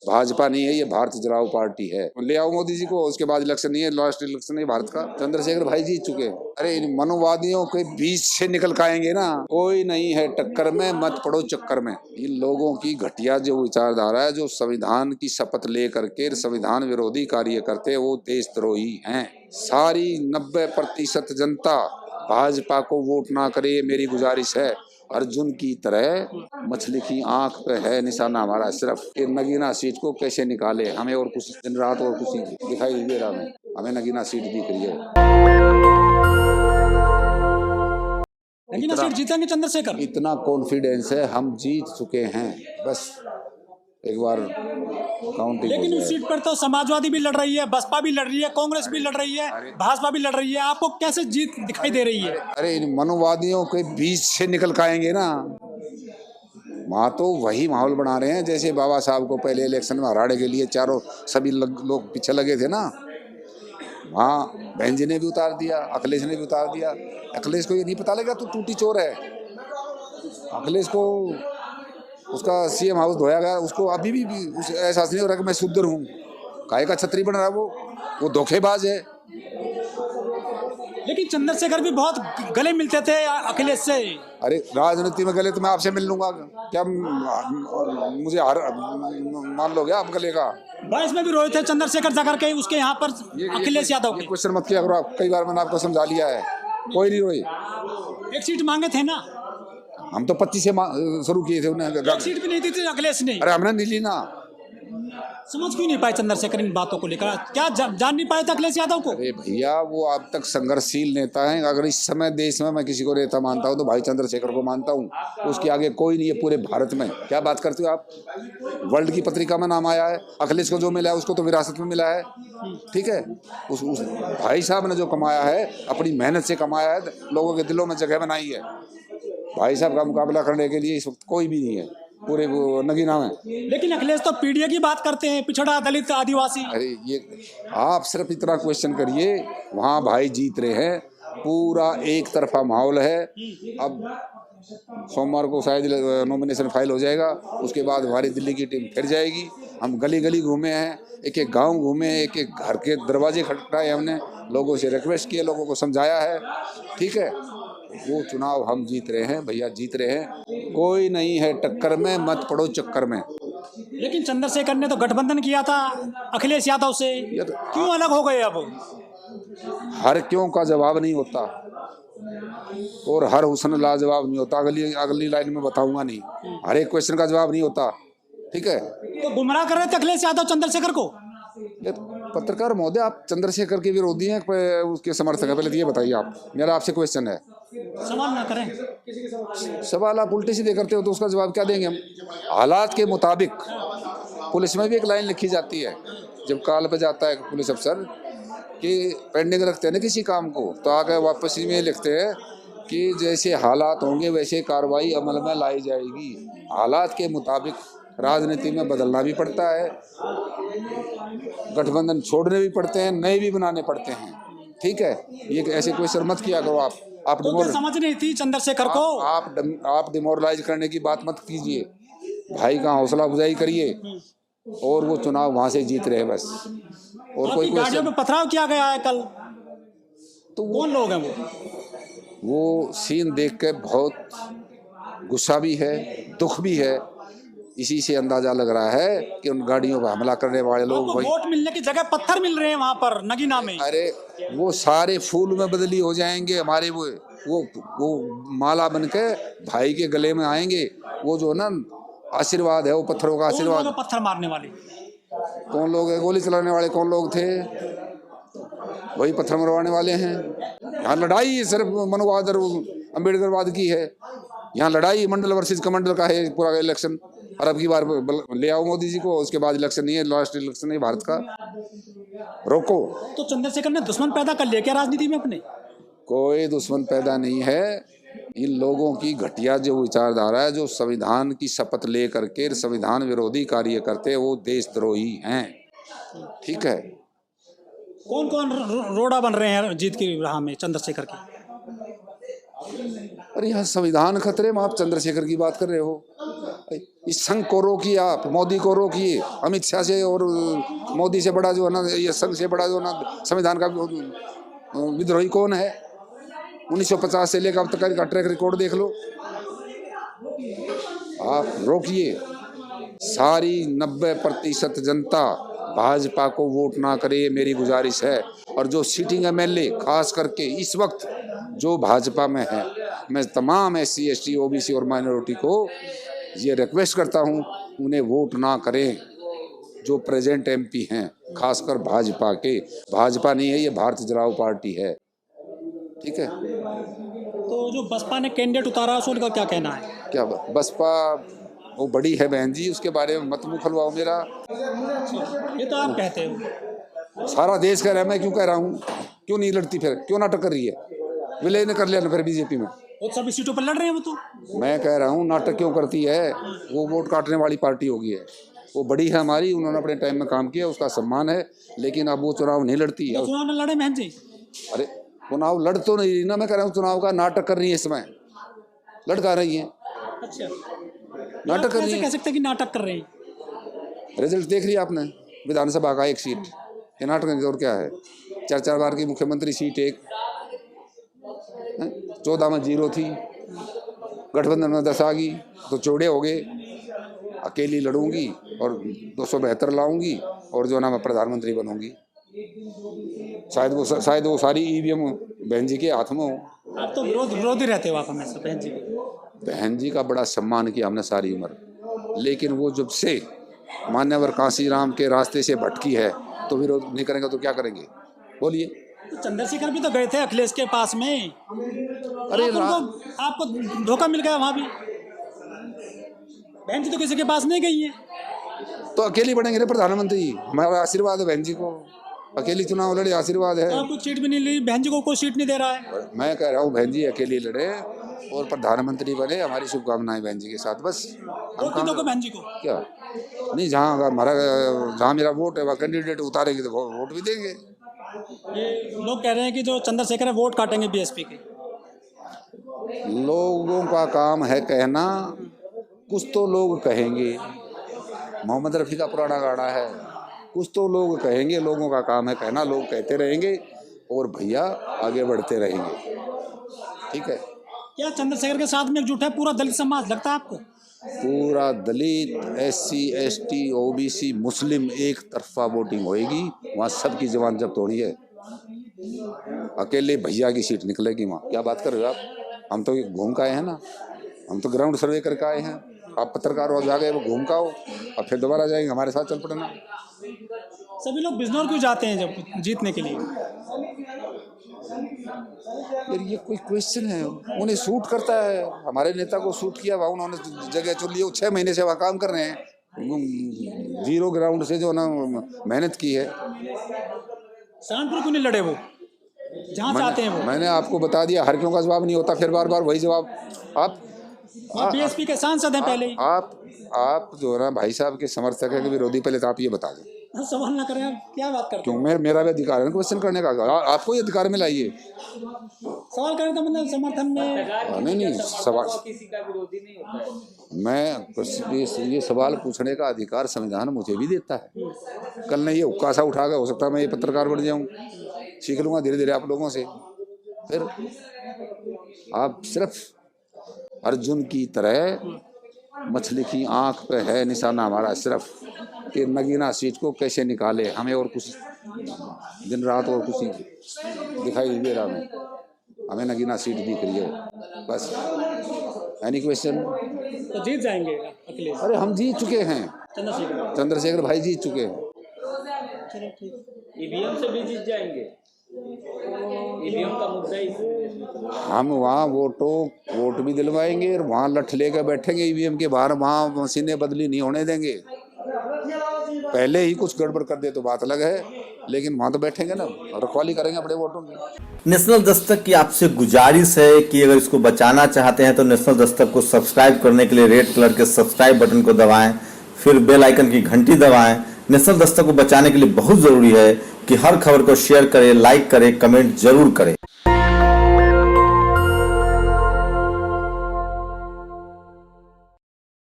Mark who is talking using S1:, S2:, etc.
S1: भाजपा नहीं है, ये भारतीय जनता पार्टी है। ले आओ मोदी जी को, उसके बाद इलेक्शन नहीं है, लास्ट इलेक्शन है भारत का। चंद्रशेखर भाई जीत चुके हैं। अरे इन मनोवादियों के बीच से निकल के आएंगे ना, कोई नहीं है टक्कर में, मत पड़ो चक्कर में। इन लोगों की घटिया जो विचारधारा है, जो संविधान की शपथ ले करके संविधान विरोधी कार्य करते हैं, वो देशद्रोही हैं। सारी 90% जनता भाजपा को वोट ना करे, ये मेरी गुजारिश है। अर्जुन की तरह मछली की आंख पे है निशाना हमारा सिर्फ, कि नगीना सीट को कैसे निकाले। हमें और कुछ दिन रात और कुछ दिखाई नहीं दे रहा, हमें नगीना सीट दिख रही है।
S2: नगीना सीट जीतेंगे चंद्रशेखर,
S1: इतना कॉन्फिडेंस है, हम जीत चुके हैं। बस एक बार काउंटिंग।
S2: लेकिन उस सीट पर तो समाजवादी भी लड़ रही है, बसपा भी लड़ रही है, कांग्रेस भी लड़ रही है, भाजपा भी लड़ रही है। आपको कैसे जीत दिखाई दे रही है?
S1: अरे इन मनोवादियों के बीच से निकल के आएंगे ना, वहाँ तो वही माहौल बना रहे हैं जैसे बाबा साहब को पहले इलेक्शन में हराने के लिए चारों सभी लोग पीछे लगे थे ना। वहाँ बहन जी ने भी उतार दिया, अखिलेश ने भी उतार दिया। अखिलेश को ये नहीं पता लगा तो टूटी चोर है। अखिलेश को उसका सीएम हाउस धोया गया, उसको अभी भी एहसास नहीं हो रहा कि मैं शुद्ध हूँ। काय का छतरी बन रहा है वो धोखेबाज है।
S2: लेकिन चंद्रशेखर भी बहुत गले मिलते थे अखिलेश से।
S1: अरे राजनीति में गले तो मैं आपसे मिल लूंगा क्या? मुझे मान लोगे आप गले का?
S2: 22 में भी रोए थे चंद्रशेखर जाकर के उसके यहाँ पर अखिलेश यादव के।
S1: क्वेश्चन मत किया करो आप, कई बार मैंने आपको समझा लिया है। कोई नहीं रोई।
S2: एक सीट मांगे थे ना,
S1: हम तो 25 से शुरू किए थे उन्हें।
S2: एक सीट भी नहीं दी थी अखिलेश ने।
S1: अरे हमने नहीं ली ना।
S2: समझ क्यों नहीं पाए चंद्रशेखर इन बातों को लेकर? क्या जान नहीं पाए थे अखिलेश यादव को?
S1: अरे भैया वो अब तक संघर्षशील नेता हैं। अगर इस समय देश में मैं किसी को नेता मानता हूँ तो भाई चंद्रशेखर को मानता हूँ। उसके आगे कोई नहीं है पूरे भारत में। क्या बात करते हो आप? वर्ल्ड की पत्रिका में नाम आया है। अखिलेश को जो मिला है उसको तो विरासत में मिला है। ठीक है, उस भाई साहब ने जो कमाया है अपनी मेहनत से कमाया है, लोगों के दिलों में जगह बनाई है। भाई साहब का मुकाबला करने के लिए इस वक्त कोई भी नहीं है पूरे नगीना में।
S2: लेकिन अखिलेश तो पीडीए की बात करते हैं, पिछड़ा दलित आदिवासी।
S1: अरे ये आप सिर्फ इतना क्वेश्चन करिए, वहाँ भाई जीत रहे हैं। पूरा एक तरफा माहौल है। अब सोमवार को शायद नॉमिनेशन फाइल हो जाएगा, उसके बाद हमारी दिल्ली की टीम फिर जाएगी। हम गली गली घूमे हैं, एक एक गांव घूमे हैं, एक एक घर के दरवाजे खटखटाए हमने, लोगों से रिक्वेस्ट किए, लोगों को समझाया है। ठीक है, वो चुनाव हम जीत रहे हैं भैया, जीत रहे हैं। कोई नहीं है टक्कर में, मत पड़ो चक्कर में।
S2: लेकिन चंद्रशेखर ने तो गठबंधन किया था अखिलेश यादव से, क्यों अलग हो गए? अब
S1: हर क्यों का जवाब नहीं होता और हर हुस्न लाजवाब नहीं होता। अगली लाइन में बताऊंगा नहीं। हर एक क्वेश्चन का जवाब नहीं होता। ठीक है,
S2: तो गुमराह कर रहे थे अखिलेश यादव चंद्रशेखर को।
S1: पत्रकार महोदय, आप चंद्रशेखर के विरोधी हैं उसके समर्थक हैं? पहले तो ये बताइए आप, मेरा आपसे क्वेश्चन है।
S2: सवाल ना करें।
S1: सवाल आप उल्टे सीधे करते हो तो उसका जवाब क्या देंगे हम? हालात के मुताबिक पुलिस में भी एक लाइन लिखी जाती है, जब कॉल पे जाता है पुलिस अफसर कि पेंडिंग रखते हैं ना किसी काम को, तो आगे वापस में लिखते हैं कि जैसे हालात होंगे वैसे कार्रवाई अमल में लाई जाएगी। हालात के मुताबिक राजनीति में बदलना भी पड़ता है, गठबंधन छोड़ने भी पड़ते हैं, नए भी बनाने पड़ते हैं। ठीक है, ये ऐसे क्वेश्चन मत किया करो आप।
S2: तो समझ नहीं थी चंद्रशेखर को।
S1: आप डिमोरलाइज करने की बात मत कीजिए, भाई का हौसला अफजाई करिए और वो चुनाव वहां से जीत रहे बस। और कोई
S2: गाड़ियों में पथराव किया गया है कल, तो कौन लोग हैं
S1: वो सीन देख के बहुत गुस्सा भी है, दुख भी है। इसी से अंदाजा लग रहा है कि उन गाड़ियों पर हमला करने वाले लोग
S2: वोट मिलने की जगह पत्थर मिल रहे हैं वहां पर नगीना में।
S1: अरे वो सारे फूल में बदली हो जाएंगे हमारे, वो माला बन के भाई के गले में आएंगे। वो जो ना आशीर्वाद है, वो पत्थरों का आशीर्वाद।
S2: पत्थर मारने वाले
S1: कौन लोग है? गोली चलाने वाले कौन लोग थे? वही पत्थर मरवाने वाले हैं। यहाँ लड़ाई सिर्फ मनोवाद और अम्बेडकरवाद की है। यहाँ लड़ाई मंडल वर्सेस कमंडल का है पूरा इलेक्शन। और अब की बार ले आओ मोदी जी को, उसके बाद इलेक्शन नहीं है, लास्ट इलेक्शन है भारत का। रोको।
S2: तो चंद्रशेखर ने दुश्मन पैदा कर लिया क्या राजनीति में अपने?
S1: कोई दुश्मन पैदा नहीं है। इन लोगों की घटिया जो विचारधारा है, जो संविधान की शपथ ले करके संविधान विरोधी कार्य करते हैं, वो देशद्रोही हैं। ठीक है,
S2: कौन कौन रोड़ा बन रहे हैं जीत की राह में चंद्रशेखर की?
S1: अरे यहाँ संविधान खतरे में आप चंद्रशेखर की बात कर रहे हो? इस संघ को रोकिए, आप मोदी को रोकिए। अमित शाह से और मोदी से बड़ा जो है ना, ये संघ से बड़ा जो ना संविधान का विद्रोही कौन है? 1950 से लेकर अब तक का ट्रैक रिकॉर्ड देख लो। आप रोकिए। सारी 90% जनता भाजपा को वोट ना करे, मेरी गुजारिश है। और जो सिटिंग एमएलए खास करके इस वक्त जो भाजपा में है, मैं तमाम SC ST OBC और माइनॉरिटी को ये रिक्वेस्ट करता हूँ, उन्हें वोट ना करें। जो प्रेजेंट MP हैं खासकर भाजपा के, भाजपा नहीं है ये भारतीय जनता पार्टी है, ठीक है।
S2: तो जो बसपा ने कैंडिडेट उतारा है उसका क्या कहना है?
S1: क्या बसपा वो बड़ी है बहन जी, उसके बारे में मत मुँह खुलवाओ मेरा।
S2: ये तो आप कहते हो।
S1: सारा देश कह रहा है, मैं क्यों कह रहा हूँ? क्यों नहीं लड़ती फिर? क्यों नाटक कर रही है? विलय ने कर लिया ना फिर बीजेपी में।
S2: वो सभी सीटों पर लड़ रहे हैं वो तो।
S1: मैं कह रहा हूँ नाटक क्यों करती है? वो वोट काटने वाली पार्टी होगी है, वो बड़ी है हमारी, उन्होंने अपने टाइम में काम किया, उसका सम्मान है। लेकिन अब वो चुनाव नहीं लड़ती है।
S2: चुनाव न लड़े बहन जी।
S1: अरे चुनाव लड़ तो नहीं रही ना, मैं कह रहा हूँ चुनाव का नाटक कर रही है, इसमें लड़का रही है,
S2: अच्छा
S1: नाटक कर रही है।
S2: कह सकते हैं कि नाटक कर रहे हैं?
S1: रिजल्ट देख लिया आपने, विधानसभा का 1 सीट, ये नाटक और क्या है? 4 बार की मुख्यमंत्री सीट, 1 14 में 0 थी, गठबंधन में 10 आ गई तो चौड़े हो गए। अकेली लड़ूंगी और 272 लाऊंगी और जो ना मैं प्रधानमंत्री बनूंगी। शायद वो सारी EVM बहन जी के हाथ में हो।
S2: आप तो विरोधी रहते हो आप हमेशा बहन जी।
S1: बहन जी का बड़ा सम्मान किया हमने सारी उम्र, लेकिन वो जब से मान्यवर कांसीराम के रास्ते से भटकी है तो विरोध नहीं करेंगे तो क्या करेंगे? बोलिए।
S2: तो चंद्रशेखर भी तो गए थे अखिलेश के पास में।
S1: अरे
S2: आपको धोखा मिल गया वहां भी। बहन जी तो किसी के पास नहीं गई है।
S1: तो अकेली बनेंगे ना प्रधानमंत्री, हमारा आशीर्वाद है बहन जी को। अकेली चुनाव लड़े, आशीर्वाद है।
S2: तो आपको सीट भी नहीं ली, बहन जी को कोई सीट नहीं दे रहा है।
S1: मैं कह रहा हूँ बहन जी अकेली लड़े और प्रधानमंत्री बने, हमारी शुभकामनाएं बहन जी के साथ। बस
S2: हम बहन जी को
S1: क्या नहीं, जहाँ मेरा वोट है वहाँ कैंडिडेट उतारेंगे तो वोट भी देंगे।
S2: ये लोग कह रहे हैं कि जो चंद्रशेखर है वोट काटेंगे BSP के।
S1: लोगों का काम है कहना, कुछ तो लोग कहेंगे। मोहम्मद रफ़ी का पुराना गाना है, कुछ तो लोग कहेंगे, लोगों का काम है कहना, लोग कहते रहेंगे और भैया आगे बढ़ते रहेंगे, ठीक है।
S2: क्या चंद्रशेखर के साथ में एकजुट है पूरा दलित समाज, लगता है आपको?
S1: पूरा दलित, SC ST OBC मुस्लिम एक तरफा वोटिंग होएगी, वहाँ सबकी जबान जब्त हो रही है। अकेले भैया की सीट निकलेगी वहाँ। क्या बात कर रहे हो आप? हम तो घूम के आए हैं ना, हम तो ग्राउंड सर्वे करके आए हैं। आप पत्रकार हो जाके वो घूम का हो और फिर दोबारा जाएंगे, हमारे साथ चल पड़ना।
S2: सभी लोग बिजनौर क्यों जाते हैं जब जीतने के लिए?
S1: यार ये कोई क्वेश्चन है? उन्हें सूट करता है, हमारे नेता को सूट किया, वहाँ उन्होंने जगह चुन ली, 6 महीने से वहाँ काम कर रहे हैं, 0 ग्राउंड से जो ना मेहनत की है।
S2: सहारनपुर क्यों नहीं लड़े वो, जहाँ चाहते हैं वो?
S1: मैंने आपको बता दिया, हर क्यों का जवाब नहीं होता, फिर बार बार वही जवाब। आप
S2: BSP के सांसद हैं पहले ही।
S1: आप जो है ना भाई साहब के समर्थक है कि विरोधी, पहले तो आप ये बता दें।
S2: सवाल ना करें, आप क्या बात करते हैं?
S1: क्यों? मेरा भी अधिकार है ना क्वेश्चन करने का, आपको ये अधिकार में लाइए।
S2: सवाल करें तो मतलब समर्थन में
S1: नहीं सवाल,
S3: किसी का विरोधी नहीं होता है।
S1: मैं ये सवाल पूछने का अधिकार संविधान मुझे भी देता है। कल नहीं ये हुक्का सा उठा कर, हो सकता है मैं ये पत्रकार बन जाऊँ, सीख लूँगा धीरे धीरे आप लोगों से। फिर आप सिर्फ अर्जुन की तरह मछली की आंख पे है निशाना हमारा सिर्फ, कि नगीना सीट को कैसे निकाले हमें, और कुछ दिन रात और कुछ दिखाई नहीं दे रहा हमें नगीना सीट दिख रही है बस। Any question?
S2: तो जीत जाएंगे अखिलेश।
S1: अरे हम जीत चुके हैं, चंद्रशेखर भाई जीत चुके हैं।
S2: चलो ठीक।
S3: EVM से भी जीत जाएंगे, EVM का मुद्दा ही।
S1: हम वहाँ वोट भी दिलवाएंगे और वहाँ लठ लेकर बैठेंगे EVM के बाहर, वहाँ मशीनें बदली नहीं होने देंगे। पहले ही कुछ गड़बड़ कर दे तो बात अलग है, लेकिन वहाँ तो बैठेंगे ना, रखवाली करेंगे अपने वोटों की।
S4: नेशनल दस्तक की आपसे गुजारिश है कि अगर इसको बचाना चाहते हैं तो नेशनल दस्तक को सब्सक्राइब करने के लिए रेड कलर के सब्सक्राइब बटन को दबाएं, फिर बेल आइकन की घंटी दबाएं। नेशनल दस्तक को बचाने के लिए बहुत जरूरी है कि हर खबर को शेयर करें, लाइक करें, कमेंट जरूर करें।